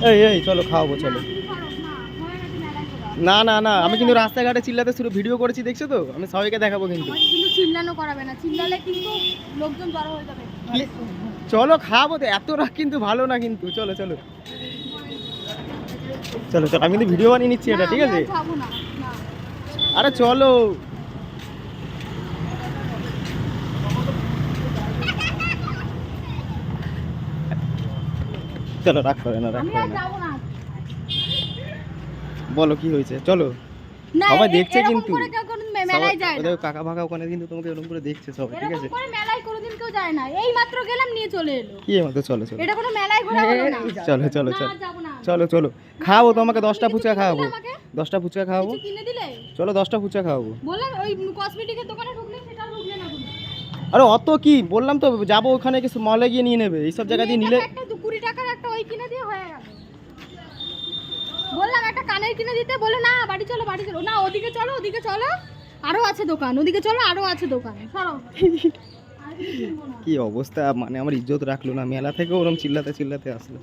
এই এই চলো খাওয়াবো চলো। না না না, আমি কিন্তু রাস্তাঘাটে চিল্লাতে শুরু ভিডিও করেছি, দেখছো তো? আমি সবাইকে দেখাবো কিন্তু। কিন্তু চিল্লানো করাবে না, চিল্লালে কিন্তু লোকজন জড়ো হয়ে যাবে। চলো খাওয়াবো তো, এত রাগ কিন্তু ভালো না কিন্তু। চলো চলো চলো চলো, আমি কিন্তু ভিডিও বানিয়ে নিচ্ছি এটা, ঠিক আছে? খাবো না। আরে চলো চলো, রাগ করে না, রাগ করে না। বলো কি হয়েছে, চলো। সবাই দেখছে কিন্তু, কাকা ফাকা ওখানে কিন্তু তোমাকে এরকম করে দেখছে সবাই, ঠিক আছে? মেলায় কোনোদিন কেউ যায় না, এই মাত্র গেলাম নিয়ে চলে এলো। কি মাত্র? চলো চলো, এটা কোনো মেলায় ঘোরা হলো না। চলো চলো চলো চলো চলো, খাওয়াবো তোমাকে 10টা ফুচকা খাওয়াবো, 10টা ফুচকা খাওয়াবো। কিনে দিলে? চলো 10টা ফুচকা খাওয়াবো। বললাম ওই কসমেটিকের দোকানে ঢুকলে সেটা ঢুকলে না তুমি। আরে অত কি বললাম তো, যাবো ওখানে কিছু মলে গিয়ে নিয়ে নেবে, এইসব জায়গা দিয়ে নিলে। একটা 20 টাকার একটা ওই কিনে দিয়ে হয়ে গেল। বললাম একটা কানের কিনে দিতে, বলে না বাড়ি চলো বাড়ি চলো। না ওদিকে চলো, ওদিকে চলো, আরো আছে দোকান, ওদিকে চলো আরো আছে দোকান, সরো। কি অবস্থা, মানে আমার ইজ্জত রাখলো না, মেলা থেকে ওরম চিল্লাতে চিল্লাতে আসলো।